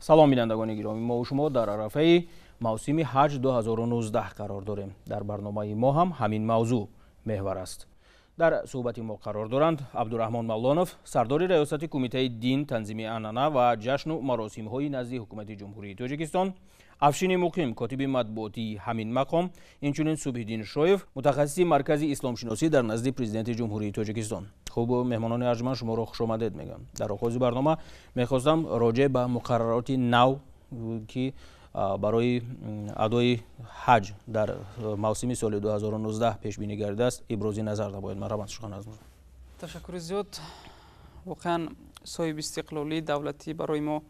салом бинандагони гиромӣ, мо шумо дар арафаи мавсими ҳаҷ 2019 қарор дорем. Дар барномаи мо ҳам ҳамин мавзӯъ меҳвар аст. дар суҳбати мо қарор доранд Абдураҳмон Мавлонов, сардори раёсати кумитаи дин, танзими анъана ва ҷашну маросимҳои назди ҳукумати ҷумҳурии Тоҷикистон, Афшини Муқим, котиби матбуотии ҳамин мақом, инчунин Субҳиддин Шоев, мутахассиси маркази исломшиносӣ дар назди президенти ҷумҳурии Тоҷикистон. Хуб, меҳмонони арҷманд, шуморо хушомадед мегӯям. Дар оғози барнома мехостам роҷеъ ба муқаррароти нав ки барои адои ҳаҷ дар мавсими соли 2019 пешбинӣ гардидааст ибрози назар намоед. Марҳабат, шукран аз мо. Ташаккури зиёд. Воқеан соҳиби истиқлолии давлатӣ барои мо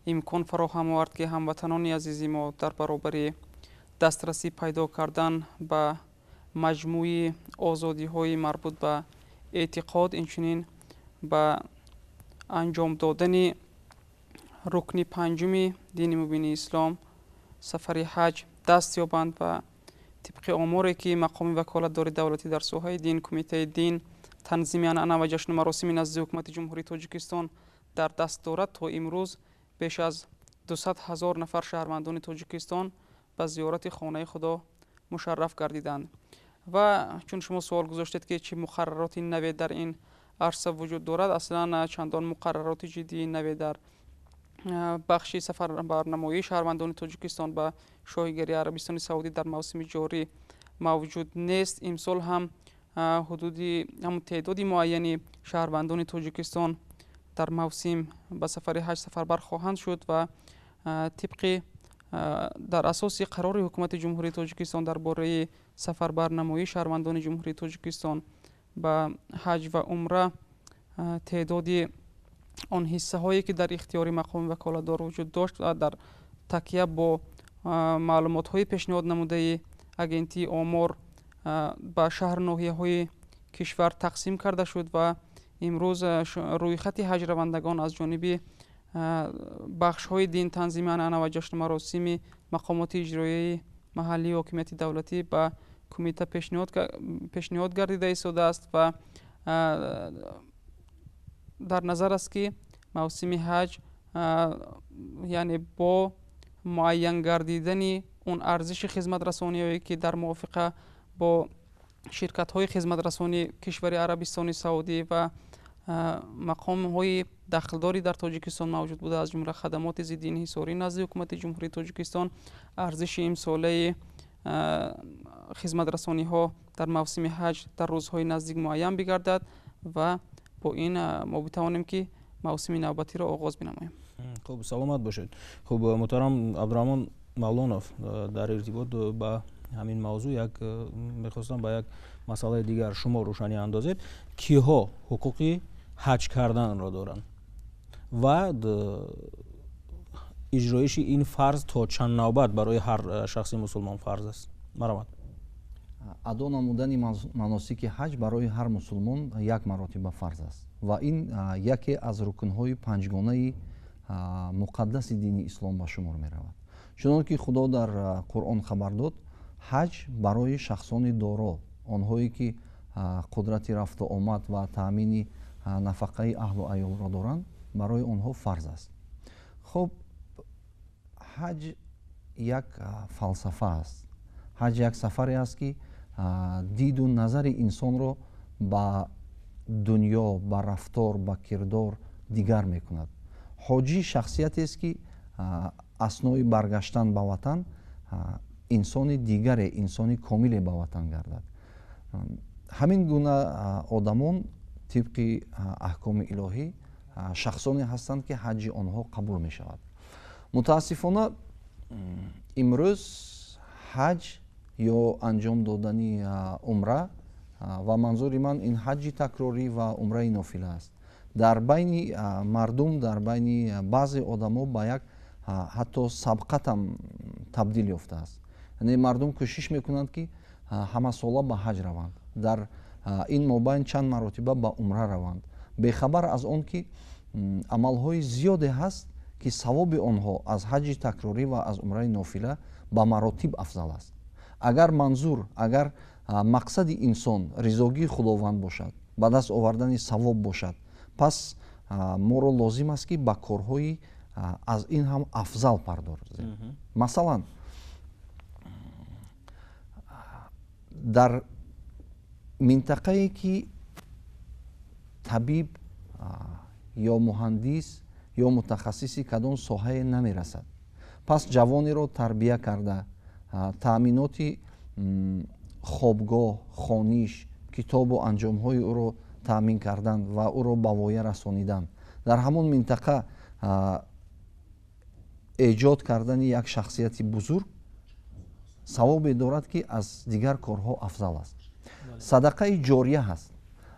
имкон фароҳам овард ки ҳамватанони азизи мо дар баробари дастрасӣ пайдо кардан ба маҷмӯи озодиҳои марбут ба эътиқод, инчунин ба анҷом додани рукни панҷуми дини мубини ислом, сафари ҳаҷ даст ёбанд ва тибқи оморе ки мақоми ваколатдори давлатӣ дар соҳаи дин, кумитаи дин, танзими анъана ва ҷашну маросими назди ҳукумати ҷумҳурии Тоҷикистон дар даст дорад, то имрӯз беш аз 200 000 нафар шаҳрвандони Тоҷикистон ба зиёрати хонаи худо мушарраф гардиданд. Ва чун шумо суол гузоштед ки чӣ муқаррароти наве дар ин арса вуҷуд дорад, аслан чандон муқаррароти ҷиддии наве дар бахши сафарбарнамоии шаҳрвандони Тоҷикистон ба шоҳигари Арабистони Саудӣ дар мавсими ҷорӣ мавҷуд нест. Имсол ҳам ҳудуди ҳамун теъдоди муайяни шаҳрвандони Тоҷикистон дар мавсим ба сафари ҳаҷ сафарбар хоҳанд шуд ва тибқи дар асоси қарори ҳукумати ҷумҳурии Тоҷикистон дар бораи сафарбарнамоии шаҳрвандони ҷумҳурии Тоҷикистон ба ҳаҷ ва умра теъдоди он ҳиссаҳое ки дар ихтиёри мақоми ваколатдор вуҷуд дошт ва дар такя бо маълумотҳои пешниҳод намудаи агентии омор ба шаҳру ноҳияҳои кишвар тақсим карда шуд ва имрӯз рӯйхати ҳаҷравандагон аз ҷониби бахшҳои дин, танзими анъана ва ҷашну маросими мақомоти иҷроияи маҳаллии ҳокимияти давлатӣ ба кумита пешниҳод гардида истодааст ва дар назар аст ки мавсими ҳаҷ яъне бо муайян гардидани он арзиши хизматрасониҳое ки дар мувофиқа бо ширкатҳои хизматрасонии кишвари Арабистони Саудӣ ва мақомҳои дахлдори дар Тоҷикистон мавҷуд буда, аз ҷумла хадамоти зидди инҳисорӣ назди ҳукумати ҷумҳурии Тоҷикистон, арзиши имсолаи хизматрасониҳо дар мавсими ҳаҷ дар рӯзҳои наздик муайян бигардад ва бо ин мо битавонем ки мавсими навбатиро оғоз бинамоем. Хуб, саломат бошед. Хуб, муҳтарам Абдураҳмон Мавлонов, дар иртибот ба ҳамин мавзӯъ мехостам ба як масъалаи дигар шумо рӯшанӣ андозед. киҳо ҳуқуқи ҳаҷ карданро доранд ва иҷроиши ин фарз то чанд навбат барои ҳар шахси мусулмон фарз аст? Марҳамат. адо намудани маносики ҳаҷ барои ҳар мусулмон як маротиба фарз аст ва ин яке аз рукнҳои панҷгонаи муқаддаси дини ислом ба шумор меравад. чунон ки худо дар Қуръон хабар дод, ҳаҷ барои шахсони доро, онҳое ки қудрати рафту омад ва таъмини нафақаи аҳлу айёлро доранд, барои онҳо фарз аст. хуб, ҳаҷ як фалсафа аст. ҳаҷ як сафаре аст ки диду назари инсонро ба дунё, ба рафтор, ба кирдор дигар мекунад. ҳоҷӣ шахсиятест ки аснои баргаштан ба ватан инсони дигаре, инсони комиле ба ватан гардад. ҳамин гуна одамон тибқи аҳкоми илоҳӣ шахсоне ҳастанд ки ҳаҷи онҳо қабул мешавад. мутаассифона имрӯз ҳаҷ ё анҷом додани умра ва манзури ман ин ҳаҷи такрорӣ ва умраи нофила аст. дар байни мардум, дар байни баъзе одамо ба як ҳатто сабқатам табдил ёфтааст. яъне мардум кӯшиш мекунанд ки ҳамасола ба ҳаҷ раванд, дар ин мобайн чанд маротиба ба умра раванд, бехабар аз он ки амалҳои зиёде ҳаст ки савоби онҳо аз ҳаҷи такрорӣ ва аз умраи нофила ба маротиб афзал аст. агар манзур, агар мақсади инсон ризогии худованд бошад, ба даст овардани савоб бошад, пас моро лозим аст ки ба корҳои аз ин ҳам афзал пардозем. Масалан, дар минтақае ки табиб ё муҳандис ё мутахассиси кадом соҳае намерасад, пас ҷавонеро тарбия карда таъминоти хобгоҳ, хониш, китобу анҷомҳои ӯро таъмин кардан ва ӯро ба воя расонидан, дар ҳамон минтақа эҷод кардани як шахсияти бузург савобе дорад, ки аз дигар корҳо афзал аст. Садақаи ҷория ҳаст.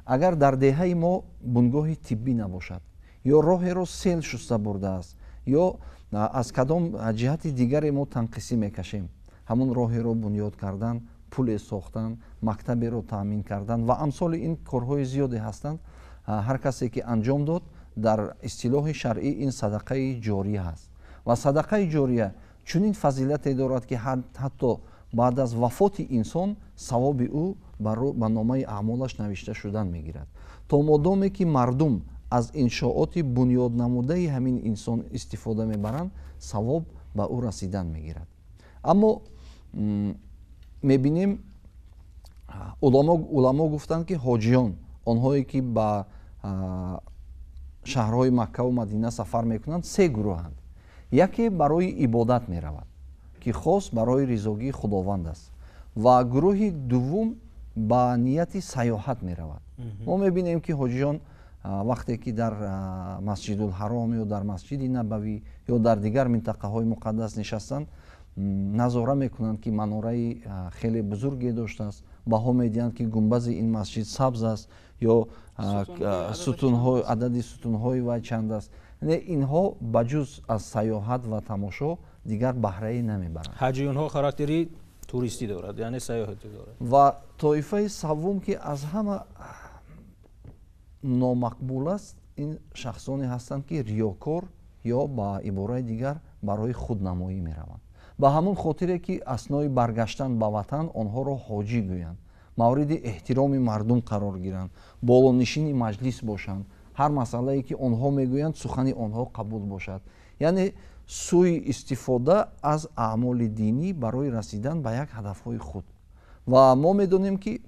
агар дар деҳаи мо бунгоҳи тиббӣ набошад, ё роҳеро сел шуста бурдааст, ё аз кадом ҷиҳати дигаре мо танқисӣ мекашем, ҳамон роҳеро бунёд кардан, пуле сохтан, мактаберо таъмин кардан ва амсоли ин корҳои зиёде ҳастанд. ҳар касе ки анҷом дод, дар истилоҳи шаръӣ ин садақаи ҷория ҳаст. ва садақаи ҷория чунин фазилате дорад, ки ҳатто баъд аз вафоти инсон савоби ӯ ба номаи аъмолаш навишта шудан мегирад. то модоме ки мардум аз иншооти бунёднамудаи ҳамин инсон истифода мебаранд, савоб ба ӯ расидан мегирад. аммо мебинем уламо гуфтанд, ки ҳоҷиён, онҳое ки ба шаҳрҳои Маккаву Мадина сафар мекунанд, се гурӯҳанд. яке барои ибодат меравад, ки хос барои ризогии худованд аст, ва гурӯҳи дуввум ба нияти сайёҳат меравад. мо мебинем, ки ҳоҷиён вақте ки дар Масҷидулҳаром ё дар Масҷиди Набавӣ ё дар дигар минтақаҳои муқаддас нишастанд, назора мекунанд, ки манораи хеле бузурге доштааст, баҳо медиҳанд, ки гумбази ин масҷид сабз аст ё адади сутунҳои вай чанд аст. инҳо ба ҷуз аз сайёҳат ва тамошо дигар баҳрае намебаранд. ҳаҷи онҳо характери туристӣ дорад, яъне сайёҳатӣ дорад. ва тоифаи саввум, ки аз ҳама номақбул аст, ин шахсоне ҳастанд, ки риёкор ё ба ибораи дигар барои худнамоӣ мераванд. ба ҳамон хотире, ки аснои баргаштан ба ватан онҳоро ҳоҷӣ гӯянд, мавриди эҳтироми мардум қарор гиранд, болонишини маҷлис бошанд, ҳар масъалае ки онҳо мегӯянд сухани онҳо қабул бошад. яъне сӯи истифода аз аъмоли динӣ барои расидан ба як ҳадафҳои худ. ва мо медонем, ки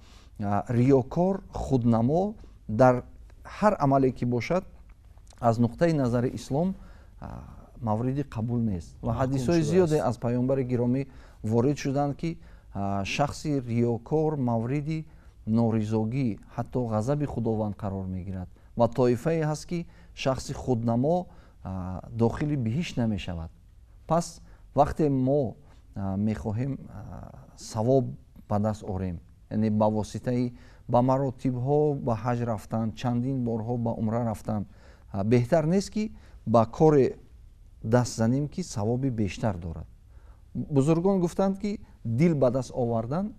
риёкор, худнамо дар ҳар амале ки бошад аз нуқтаи назари ислом мавриди қабул нест. ва ҳадисҳои зиёде аз паёмбари гиромӣ ворид шуданд, ки шахси риёкор мавриди норизогӣ, ҳатто ғазаби худованд қарор мегирад. ва тоифае ҳаст, ки шахси худнамо дохили биҳишт намешавад. пас вақте мо мехоҳем савоб ба даст орем, яъне ба воситаи ба маротибҳо ба ҳаҷ рафтан, чандин борҳо ба умра рафтан, беҳтар нест, ки ба коре даст занем, ки савоби бештар дорад. бузургон гуфтанд, ки дил ба даст овардан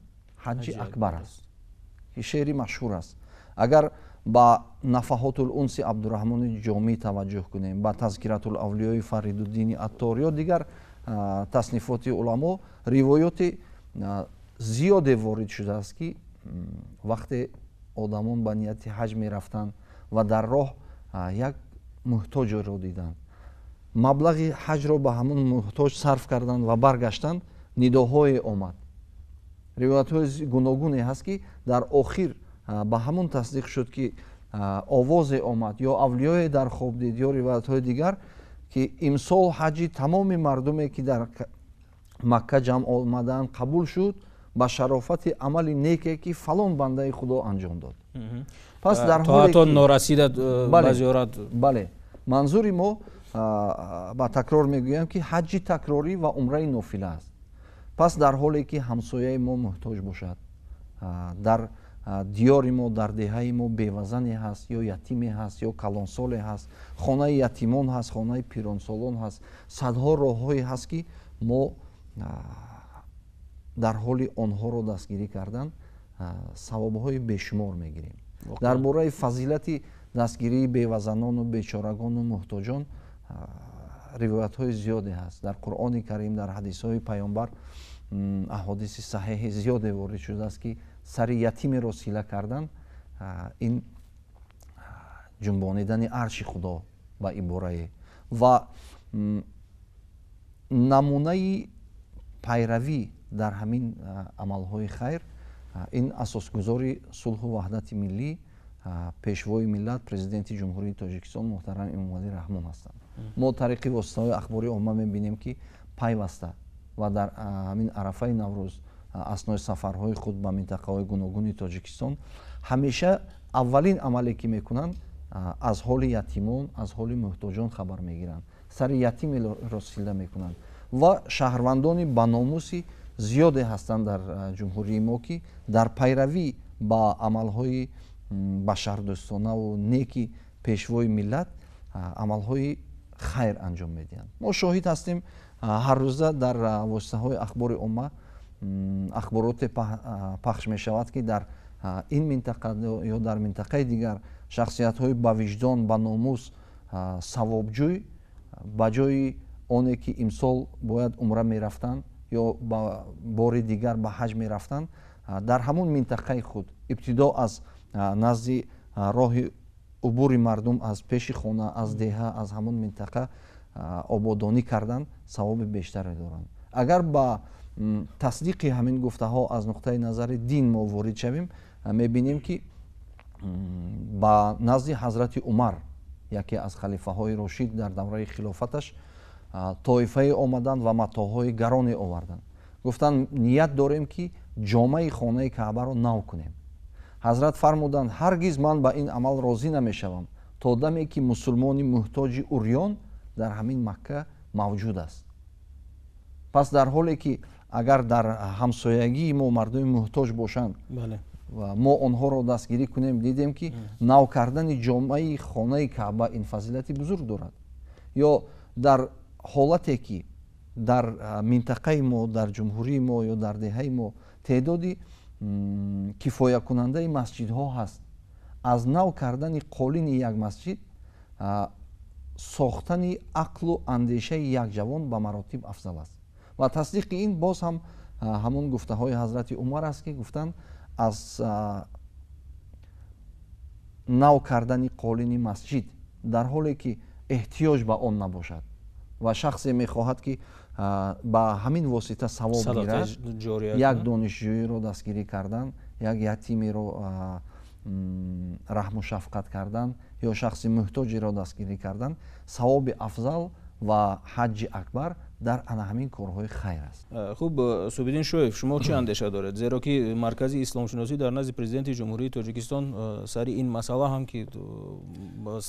ҳаҷи акбар аст, ки шеъри машҳур аст. агар ба нафаҳотул унси Абдураҳмони Ҷомӣ таваҷҷӯҳ кунем, ба тазкиратул авлиёи Фаридуддини Аттор ё дигар таснифоти уламо, ривоёти зиёде ворид шудааст, ки вақте одамон ба нияти ҳаҷ мерафтанд ва дар роҳ як муҳтоҷро диданд, маблағи ҳаҷро ба ҳамон муҳтоҷ сарф карданд ва баргаштанд, нидоҳое омад. ривоятҳои гуногуне ҳаст, ки дар охир ба ҳамон тасдиқ шуд, ки овозе омад ё авлиёе дар хоб дид ё ривоятҳои дигар, ки имсол ҳаҷи тамоми мардуме, ки дар Макка ҷамъ омадаанд, қабул шуд ба шарофати амали неке, ки фалон бандаи худо анҷом дод. пас дар ҳоле норасида ба зиёрат. бале, манзури мо ба такрор мегӯям, ки ҳаҷи такрорӣ ва умраи нофила аст. пас дар ҳоле ки ҳамсояи мо муҳтоҷ бошад, дар диёри мо, дар деҳаи мо бевазане ҳаст ё ятиме ҳаст ё калонсоле ҳаст, хонаи ятимон ҳаст, хонаи пиронсолон ҳаст, садҳо роҳҳое ҳаст, ки мо дар ҳоли онҳоро дастгирӣ кардан савобҳои бешумор мегирем. дар бораи фазилати дастгирии бевазанону бечорагону муҳтоҷон ривоятҳои зиёде ҳаст. дар Қуръони Карим, дар ҳадисҳои паёмбар аҳодиси саҳеҳи зиёде ворид шудааст, ки сари ятимеро сила кардан ин ҷунбонидани арши худо ба иборае. ва намунаи пайравӣ дар ҳамин амалҳои хайр ин асосгузори сулҳу ваҳдати миллӣ пешвои миллат президенти ҷумҳурии тоҷикистон муҳтарам эмомалӣ раҳмон ҳастанд. мо тариқи воситаҳои ахбори умма мебинем ки пайваста ва дар ҳамин арафаи наврӯз аснои сафарҳои худ ба минтақаҳои гуногуни тоҷикистон ҳамеша аввалин амале ки мекунанд аз ҳоли ятимон, аз ҳоли муҳтоҷон хабар мегиранд, сари ятимеро сила мекунанд ва шаҳрвандони баномуси зиёде ҳастанд дар ҷумҳурии мо ки дар пайравӣ ба амалҳои башардӯстонаву неки пешвои миллат амалҳои хайр анҷом медиҳанд. мо шоҳид ҳастем ҳаррӯза дар воситаҳои ахбори умма ахбороте пахш мешавад ки дар ин минтақа ё дар минтақаи дигар шахсиятҳои ба виҷдон, ба номус савобҷӯй ба ҷои оне ки имсол бояд умра мерафтанд ё ба бори дигар ба ҳаҷ мерафтанд дар ҳамон минтақаи худ ибтидо аз назди роҳи убури мардум аз пеши хона, аз деҳа, аз ҳамон минтақа ободонӣ кардан савоби бештаре доранд. Агар ба тасдиқи ҳамин гуфтаҳо аз нуқтаи назари дин мо ворид шавем, мебинем ки ба назди ҳазрати умар, яке аз халифаҳои рошид дар давраи хилофаташ, тоифае омаданд ва матоъҳои гароне оварданд. Гуфтанд ният дорем ки ҷомаи хонаи Каъбаро нав кунем. ҳазрат фармуданд ҳаргиз ман ба ин амал розӣ намешавам то даме ки мусулмони муҳтоҷи урён дар ҳамин Макка мавҷуд аст. пас дар ҳоле ки агар дар ҳамсоягии мо мардуми муҳтоҷ бошанд ва мо онҳоро дастгирӣ кунем, дидем ки нав кардани ҷомаи хонаи Каъба ин фазилати бузург дорад. ё дар ҳолате ки дар минтақаи мо, дар ҷумҳурии мо ё дар деҳаи мо теъдоди кифоякунандаи масҷидҳо ҳаст, аз нав кардани қолини як масҷид сохтани ақлу андешаи як ҷавон ба маротиб афзал аст. ва тасдиқи ин боз ҳам ҳамон гуфтаҳои ҳазрати умар аст ки гуфтанд аз нав кардани қолини масҷид дар ҳоле ки эҳтиёҷ ба он набошад ва шахсе мехоҳад ки ба ҳамин восита савоб гирад, як донишҷӯиро дастгирӣ кардан, як ятимеро раҳму шафқат кардан ё шахси муҳтоҷеро дастгирӣ кардан савоби афзал ва ҳаҷҷи акбар дар ана ҳамин корҳои хайр аст. хуб, Субиддин Шоев, шумо чӣ андеша доред? Зеро ки маркази исломшуносӣ дар назди президенти ҷумҳурии Тоҷикистон сари ин масъала ҳам ки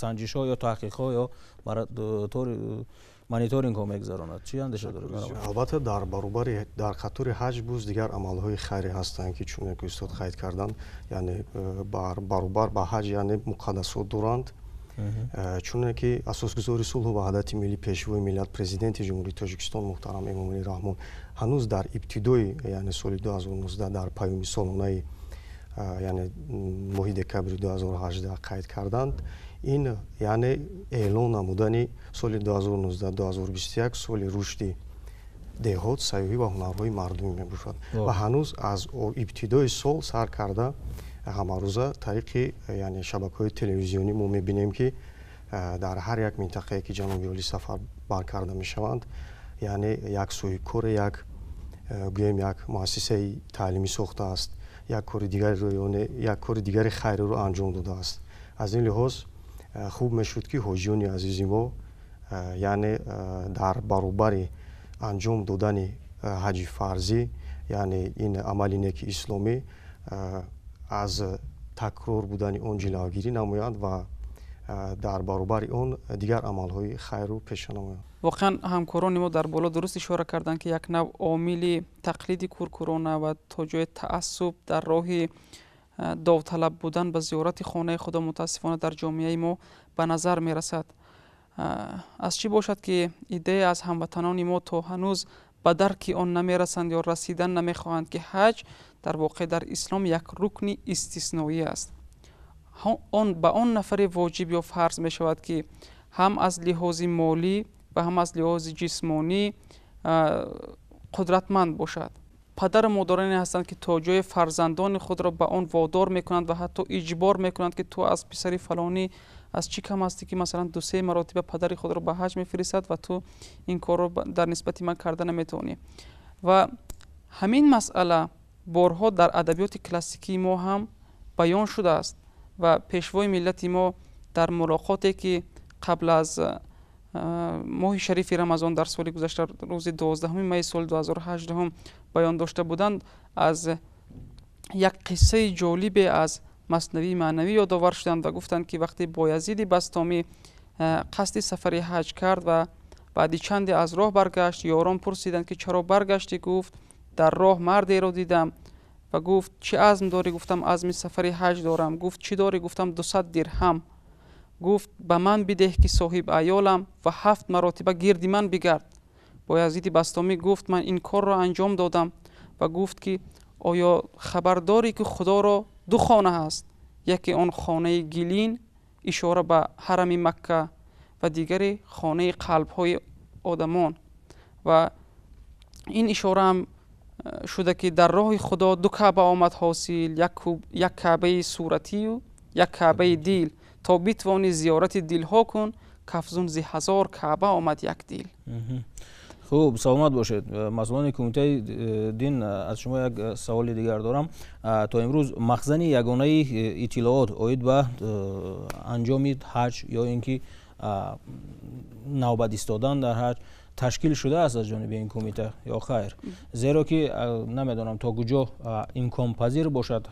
санҷишҳо ё таҳқиқҳо ё мониторингҳо мегзаронад, чӣ андеша доред? албатта дар баробари дар қатори ҳаҷ буз дигар амалҳои хайре ҳастанд ки чуне ки устод қайд карданд, яъне баробар ба ҳаҷ яъне муқаддасот доранд. чуне ки асосгузори сулҳу ваҳдати миллӣ пешвои миллат президенти ҷумҳурии Тоҷикистон муҳтарам Эмомалӣ Раҳмон ҳанӯз дар ибтидои яъне соли 2019 дар паёми солонаи яъне моҳи декабри 2018 қайд карданд. ин яъне эълон намудани соли 2019-2021 соли рушди деҳот, сайёҳӣ ва ҳунарҳои мардумӣ мебошад ва ҳанӯз аз ибтидои сол сар карда ҳамарӯза тариқи яъне шабакаҳои телевизионӣ мо мебинем ки дар ҳар як минтақае ки ҷаноби олӣ сафар бар карда мешаванд, яъне як соҳибкоре як гӯем як муассисаи таълимӣ сохтааст, як кори дигари хайриро анҷом додааст. аз ин лиҳоз хуб мешуд ки ҳоҷиёни азизи мо яъне дар баробари анҷом додани ҳаҷи фарзӣ, яъне ин амали неки исломӣ аз такрор будани он ҷиловгирӣ намоянд ва дар баробари он дигар амалҳои хайрро пеша намоянд. воқеан ҳамкорони мо дар боло дуруст ишора карданд ки як нав омили тақлиди куркурона ва то ҷои таассуб дар роҳи довталаб будан ба зиёрати хонаи худо мутаассифона дар ҷомеаи мо ба назар мерасад. аз чӣ бошад ки идея аз ҳамватанони мо то ҳанӯз ба дарки он намерасанд ё расидан намехоҳанд ки ҳаҷ дар воқеъ дар ислом як рукни истисноӣ аст. он ба он нафари воҷиб ё фарз мешавад ки ҳам аз лиҳози молӣ ва ҳам аз лиҳози ҷисмонӣ қудратманд бошад. падару модароне ҳастанд ки то ҷои фарзандони худро ба он водор мекунанд ва ҳатто иҷбор мекунанд ки ту аз писари фалонӣ аз чӣ кам ҳасти ки масалан 2-3 маротиба падари худро ба ҳаҷ мефиристад ва ту ин корро дар нисбати ман карда наметавонӣ. ва ҳамин масъала борҳо дар адабиёти классикии мо ҳам баён шудааст ва пешвои миллати мо дар мулоқоте ки қабл аз моҳи шарифи рамазон дар соли гузашта рӯзи 12 майи соли 2018 баён дошта буданд, аз як қиссаи ҷолибе аз маснавии маънавӣ ёдовар шуданд ва гуфтанд ки вақте Боязиди Бастомӣ қасди сафари ҳаҷ кард ва баъди чанде аз роҳ баргашт, ёрон пурсиданд ки чаро баргаштӣ? Гуфт дар роҳ мардеро дидам ва гуфт чӣ азм дорӣ? Гуфтам азми сафари ҳаҷ дорам. Гуфт чӣ дорӣ? Гуфтам 200 дирҳам. гуфт ба ман бидеҳ ки соҳиб аёлам ва 7 маротиба гирди ман бигард. Боязиди Бастомӣ гуфт ман ин корро анҷом додам ва гуфт ки оё хабар дорӣ ки худоро 2 хона ҳаст, яке он хонаи гилин ишора ба ҳарами Макка ва дигаре хонаи қалбҳои одамон. ва ин ишораам шуда ки дар роҳи худо 2 каъба омад ҳосил, як каъбаи суратию як каъбаи дил, то битвонӣ зиёрати дилҳо кун, кафзун зи 1000 каъба омад як дил. хуб, саломат бошед. масъулони кумитаи дин, аз шумо як саволи дигар дорам. то имрӯз махзани ягонаи иттилоот оид ба анҷоми ҳаҷ ё ин ки навбат истодан дар ҳаҷ ташкил шудааст аз ҷониби ин кумита ё хайр? зеро ки намедонам то куҷо имконпазир бошад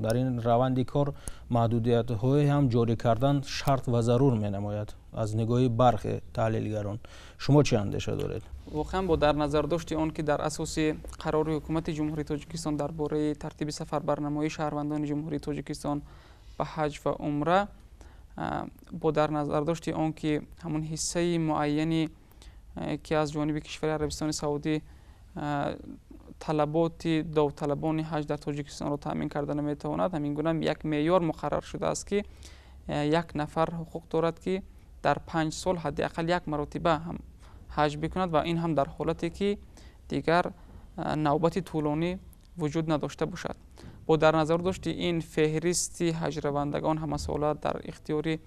дар ин раванди кор маҳдудиятҳое ҳам ҷорӣ кардан шарт ва зарур менамояд аз нигоҳи бархе таҳлилгарон. шумо чӣ андеша доред? воқеан бо дар назардошти он ки дар асоси қарори ҳукумати ҷумҳурии Тоҷикистон дар бораи тартиби сафарбарнамоии шаҳрвандони ҷумҳурии Тоҷикистон ба ҳаҷ ва умра, бо дар назардошти он ки ҳамон ҳиссаи муайяни ки аз ҷониби кишвари Арабистони Саудӣ талаботи довталабони ҳаҷ дар Тоҷикистонро таъмин карда наметавонад, ҳамин гуна як меъёр муқаррар шудааст ки як нафар ҳуқуқ дорад ки дар 5 сол ҳадди ақал як маротиба ҳам ҳаҷ бикунад ва ин ҳам дар ҳолате ки дигар навбати тӯлонӣ вуҷуд надошта бошад. бо дар назар дошти ин феҳристи ҳаҷравандагон ҳамасола дар ихтиёри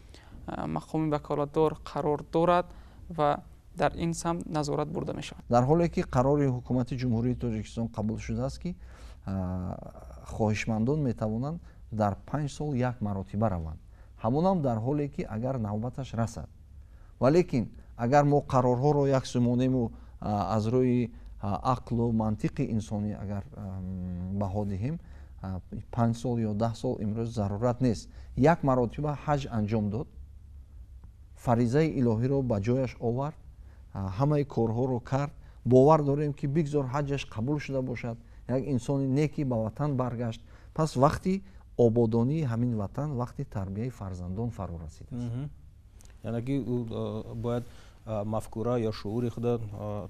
мақоми ваколатдор қарор дорад ва дар ин самт назорат бурда мешавад. дар ҳоле ки қарори ҳукумати ҷумҳурии Тоҷикистон қабул шудааст ки хоҳишмандон метавонанд дар 5 сол як маротиба раванд. ҳамонам дар ҳоле ки агар навбаташ расад. валекин агар мо қарорҳоро як сумонему аз рӯи ақлу мантиқи инсонӣ агар баҳо диҳем, 5 сол ё 10 сол имрӯз зарурат нест. як маротиба ҳаҷ анҷом дод, фаризаи илоҳиро ба ҷояш овард, ҳамаи корҳоро кард. бовар дорем ки бигзор ҳаҷаш қабул шуда бошад, як инсони неки ба ватан баргашт. пас вақти ободонии ҳамин ватан, вақти тарбияи фарзандон фаро расидааст. яъне ки ӯ бояд мафкура ё шуури худа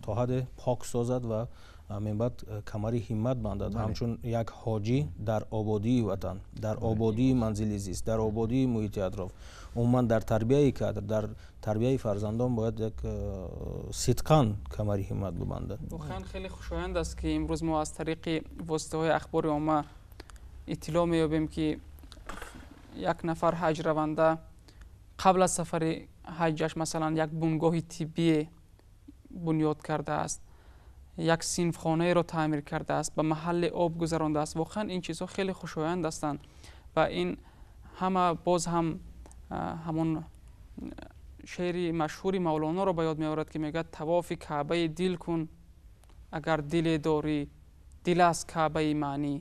то ҳадде пок созад ва мебаъд камари ҳиммат бандад, ҳамчун як ҳоҷӣ дар ободии ватан, дар ободии манзили зист, дар ободии муҳити атроф, умуман дар тарбияи кадр, дар тарбияи фарзандон бояд як сидқан камари ҳиммат бубандад. воқеан хеле хушоянд аст ки имрӯз мо аз тариқи воситаҳои ахбори омма иттилоъ меёбем ки як нафар ҳаҷраванда қабл аз сафари ҳаҷаш масалан як бунгоҳи тиббие бунёд кардааст, як синфхонаеро таъмир кардааст, ба маҳалли об гузарондааст. воқеан ин чизҳо хеле хушоянд ҳастанд ва ин ҳама боз ҳам ҳамон шеъри машҳури мавлоноро ба ёд меорад ки мегӯяд тавофи каъбаи дил кун, агар диле дорӣ, дил аст каъбаи маънӣ,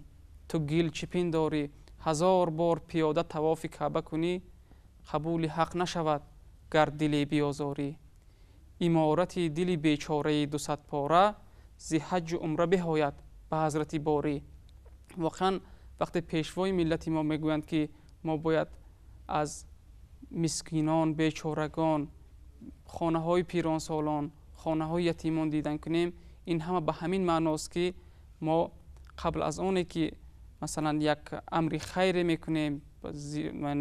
ту гил чӣ пиндорӣ, 1000 бор пиёда тавофи каъба кунӣ, қабули ҳақ нашавад гар диле биозорӣ. иморати дили бечораи 200 пора, зи ҳаҷҷу умра биҳояд ба ҳазрати борӣ. воқеан вақте пешвои миллати мо мегӯянд ки мо бояд аз мискинон, бечорагон, хонаҳои пиронсолон, хонаҳои ятимон дидан кунем, ин ҳама ба ҳамин маъност ки мо қабл аз оне ки масалан як амри хайре мекунем,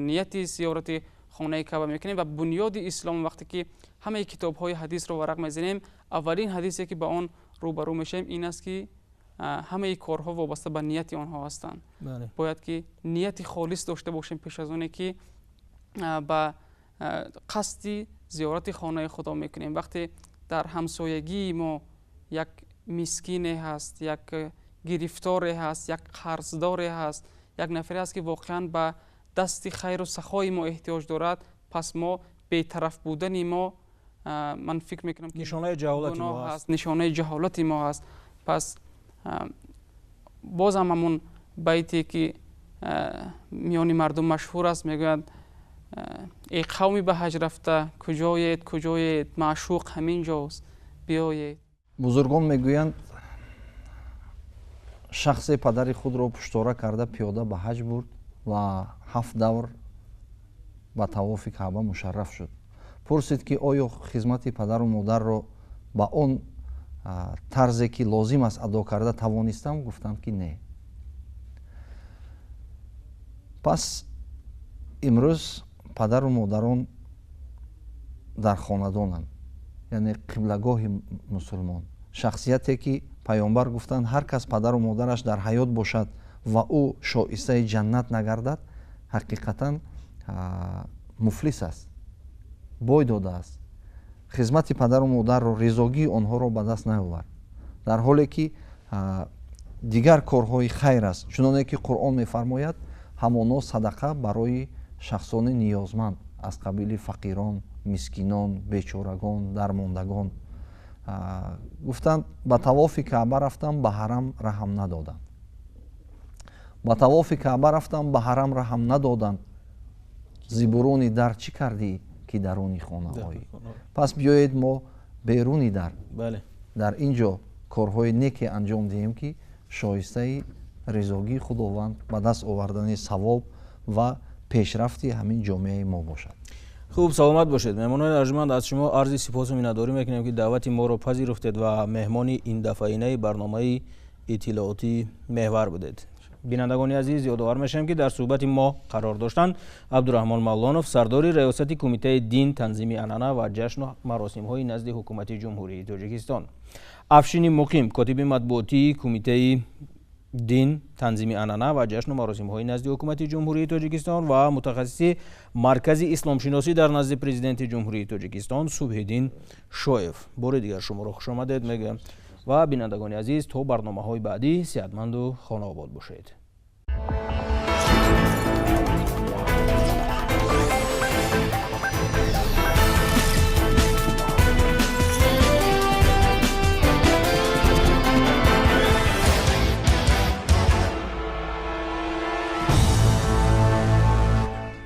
нияти зиёрати хонаи каъба мекунем ва бунёди ислом вақте ки ҳамаи китобҳои ҳадисро варақ мезанем, аввалин ҳадисе ки ба он рӯбарӯ мешавем ин аст ки ҳамаи корҳо вобаста ба нияти онҳо ҳастанд. бояд ки нияти холис дошта бошем пеш аз оне ки ба қасди зиёрати хонаи худо мекунем. вақте дар ҳамсоягии мо як мискине ҳаст, як гирифторе ҳаст, як қарздоре ҳаст, як нафаре ҳаст ки воқеан ба дасти хайру сахои мо эҳтиёҷ дорад, пас мо бетараф будани мо ман фикр мекунам ки нишонаи ҷаҳолати мо ҳаст, нишонаи ҷаҳолати мо ҳаст. пас бозам ҳамун байте ки миёни мардум машҳур аст, мегӯяд эй қавми ба ҳаҷ рафта, куҷоед куҷоед, маъшуқ ҳамин ҷост, биёед. бузургон мегӯянд шахсе падари худро пуштора карда пиёда ба ҳаҷ бурд ва 7 давр ба тавофи каъба мушарраф шуд. пурсид ки оё хизмати падару модарро ба он тарзе ки лозим аст адо карда тавонистам? Гуфтанд ки не. пас имрӯз падару модарон дар хонадонанд, яъне қиблагоҳи мусулмон. шахсияте ки пайғамбар гуфтанд ҳар кас падару модараш дар ҳаёт бошад ва ӯ шоистаи ҷаннат нагардад, ҳақиқатан муфлис аст, бой додааст. хизмати падару модарро, ризогии онҳоро ба даст наовард, дар ҳоле ки дигар корҳои хайр аст. чуноне ки қуръон мефармояд ҳамоно садақа барои шахсони ниёзманд аз қабили фақирон, мискинон, бечорагон, дармондагон. гуфтанд ба тавофи каъба рафтам, ба ҳарам раҳм надоданд. ба тавофи каъба рафтам, ба ҳарам раҳм надоданд. зибурони дар чӣ кардӣ ки даруни хона оӣ? пас биёед мо беруни дар дар ин ҷо корҳои неке анҷом диҳем ки шоистаи ризогии худованд, ба даст овардани савоб ва пешрафти ҳамин ҷомеаи мо бошад. хуб, саломат бошед. меҳмонони арҷуманд, аз шумо арзи сипосу миннатдорӣ мекунем ки даъвати моро пазируфтед ва меҳмони ин дафъаинаи барномаи иттилоотии меҳвар будед. бинандагони азиз, ёдовар мешавем ки дар суҳбати мо қарор доштанд абдураҳмон мавлонов, сардори раёсати кумитаи дин, танзими анъана ва ҷашну маросимҳои назди ҳукумати ҷумҳурии Тоҷикистон, Афшини Муқим, котиби матбуотии кумитаи дин, танзими анъана ва ҷашну маросимҳои назди ҳукумати ҷумҳурии Тоҷикистон ва мутахассиси маркази исломшиносӣ дар назди президенти ҷумҳурии Тоҷикистон Субҳиддин Шоев. бори дигар шуморо хушомадед мегӯям ва бинандагони азиз, то барномаҳои баъдӣ сеҳатманду хонаобод бошед.